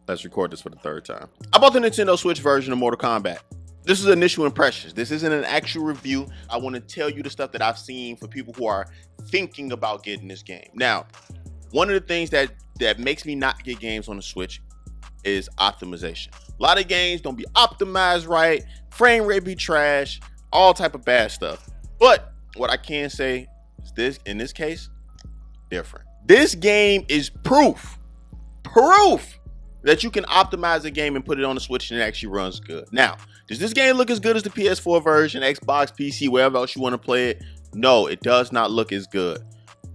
Let's record this for the third time. I bought the Nintendo Switch version of Mortal Kombat. This is initial impressions. This isn't an actual review. I want to tell you the stuff that I've seen for people who are thinking about getting this game. Now, one of the things that makes me not get games on the Switch is optimization. A lot of games don't be optimized right, frame rate be trash, all type of bad stuff. But what I can say is this, in this case, different. This game is proof that you can optimize a game and put it on the Switch and it actually runs good. Now, does this game look as good as the PS4 version, Xbox, PC, wherever else you want to play it? No, it does not look as good.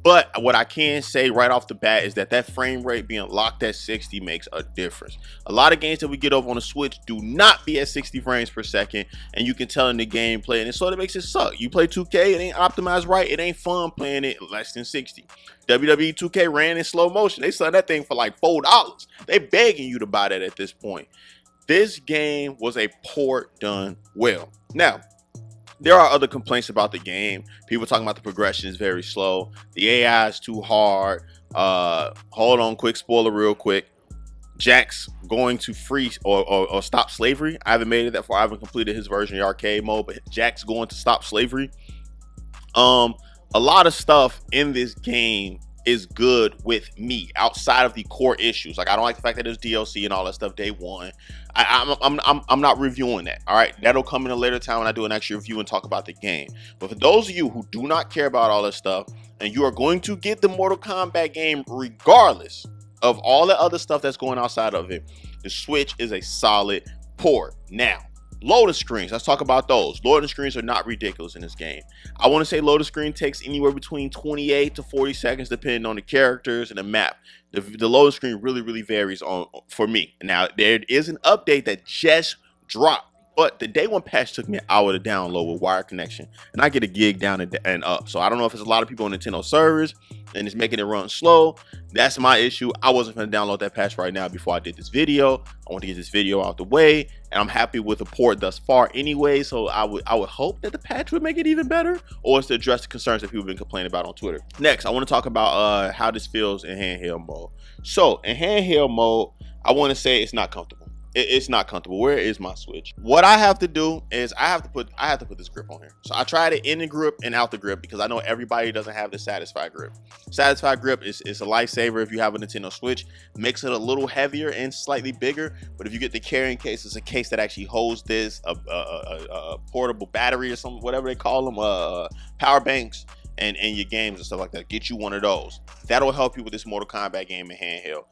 But what I can say right off the bat is that frame rate being locked at 60 makes a difference. A lot of games that we get over on the Switch do not be at 60 frames per second, and you can tell in the gameplay, and it sort of makes it suck. You play 2K, it ain't optimized right, it ain't fun playing it less than 60. WWE 2K ran in slow motion. They sold that thing for like $4. They begging you to buy that at this point. This game was a port done well. Now, there are other complaints about the game. People talking about the progression is very slow. The AI is too hard. Hold on, quick spoiler real quick. Jack's going to free or stop slavery. I haven't made it that far. I haven't completed his version of the arcade mode, but Jack's going to stop slavery. A lot of stuff in this game is good with me outside of the core issues. Like, I don't like the fact that there's DLC and all that stuff day one. I'm not reviewing that. All right, that'll come in a later time when I do an actual review and talk about the game. But for those of you who do not care about all this stuff, and you are going to get the Mortal Kombat game regardless of all the other stuff that's going outside of it, the Switch is a solid port. Now, loading screens, let's talk about those. Loading screens are not ridiculous in this game. I want to say loading screen takes anywhere between 28 to 40 seconds depending on the characters and the map. The loading screen really varies for me. Now, there is an update that just dropped, but the day one patch took me an hour to download with wire connection, and I get a gig down and up. So I don't know if it's a lot of people on Nintendo servers and it's making it run slow. That's my issue. I wasn't going to download that patch right now before I did this video. I want to get this video out the way, and I'm happy with the port thus far anyway. So I would hope that the patch would make it even better, or it's to address the concerns that people have been complaining about on Twitter. Next, I want to talk about how this feels in handheld mode. So in handheld mode, I want to say it's not comfortable. It's not comfortable. Where is my Switch? What I have to do is I have to put this grip on here. So I tried it in the grip and out the grip because I know everybody doesn't have the Satisfy grip. Satisfy grip is a lifesaver if you have a Nintendo Switch. Makes it a little heavier and slightly bigger, but if you get the carrying case, it's a case that actually holds this a portable battery or something, whatever they call them, power banks and your games and stuff like that. Get you one of those. That'll help you with this Mortal Kombat game in handheld.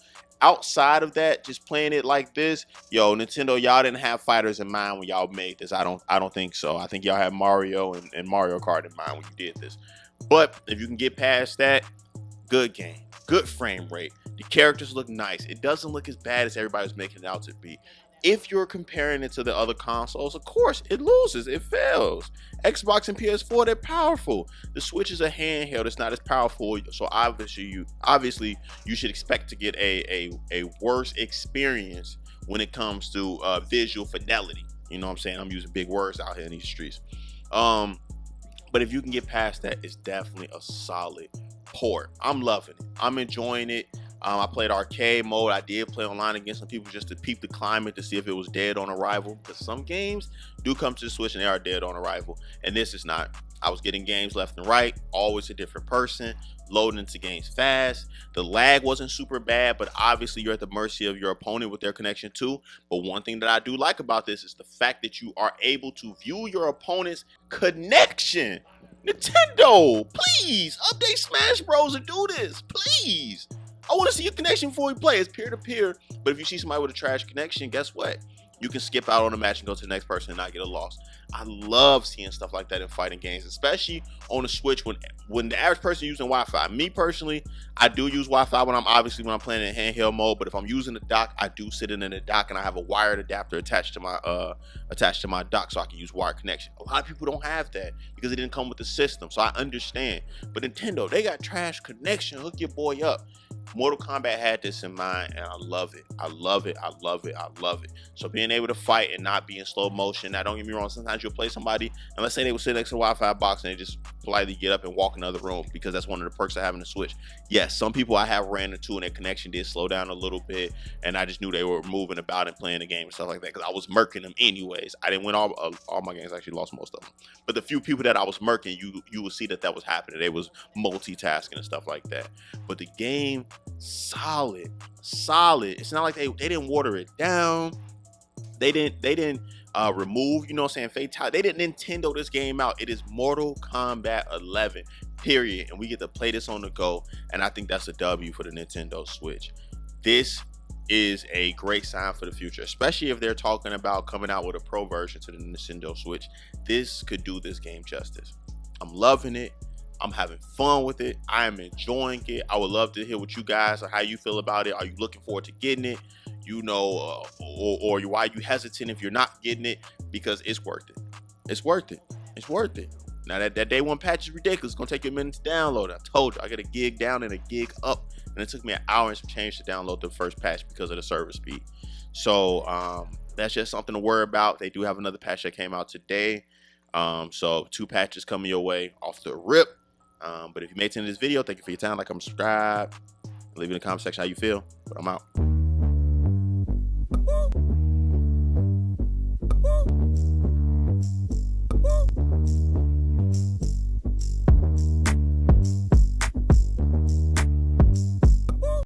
Outside of that, just playing it like this, yo, Nintendo, y'all didn't have fighters in mind when y'all made this. I don't think so. I think y'all had Mario and Mario Kart in mind when you did this. But if you can get past that, good game, good frame rate. The characters look nice. It doesn't look as bad as everybody's making it out to be. If you're comparing it to the other consoles, of course, it loses, it fails. Xbox and PS4, they're powerful. The Switch is a handheld, it's not as powerful, so obviously you should expect to get a worse experience when it comes to visual fidelity. You know what I'm saying? I'm using big words out here in these streets. But if you can get past that, it's definitely a solid port. I'm loving it. I'm enjoying it. I played arcade mode. I did play online against some people just to peep the climate to see if it was dead on arrival, because some games do come to the Switch and they are dead on arrival, and this is not. I was getting games left and right, always a different person, loading into games fast. The lag wasn't super bad, but obviously you're at the mercy of your opponent with their connection too. But one thing that I do like about this is the fact that you are able to view your opponent's connection. Nintendo, please update Smash Bros and do this, please. I want to see your connection before we play. It's peer-to-peer, but if you see somebody with a trash connection, guess what? You can skip out on the match and go to the next person and not get a loss. I love seeing stuff like that in fighting games, especially on the Switch when the average person using Wi-Fi. Me personally, I do use Wi-Fi when I'm playing in handheld mode, but if I'm using the dock, I do sit in the dock and I have a wired adapter attached to my dock so I can use wired connection. A lot of people don't have that because it didn't come with the system, so I understand. But Nintendo, they got trash connection. Hook your boy up. Mortal Kombat had this in mind, and I love it. I love it. I love it. I love it. So being able to fight and not be in slow motion. Now, don't get me wrong. Sometimes you'll play somebody, and let's say they would sit next to a Wi-Fi box and they just politely get up and walk in another room, because that's one of the perks of having the Switch. Yes, some people I have ran into and their connection did slow down a little bit, and I just knew they were moving about and playing the game and stuff like that, because I was murking them anyways. I didn't win all my games. I actually lost most of them. But the few people that I was murking, you would see that was happening. They was multitasking and stuff like that. But the game, solid. It's not like they didn't water it down. They didn't remove, you know what I'm saying, fatality. They didn't Nintendo this game out. It is Mortal Kombat 11, period. And we get to play this on the go. And I think that's a W for the Nintendo Switch. This is a great sign for the future, especially if they're talking about coming out with a pro version to the Nintendo Switch. This could do this game justice. I'm loving it. I'm having fun with it. I am enjoying it. I would love to hear what you guys, or how you feel about it. Are you looking forward to getting it? You know, or why you hesitant if you're not getting it? Because it's worth it. It's worth it. It's worth it. Now that day one patch is ridiculous. It's gonna take you a minute to download. I told you, I got a gig down and a gig up, and it took me an hour and some change to download the first patch because of the server speed. So that's just something to worry about. They do have another patch that came out today. So 2 patches coming your way off the rip. But if you made it to this video, thank you for your time. Like, comment, subscribe, leave in the comment section how you feel. But I'm out.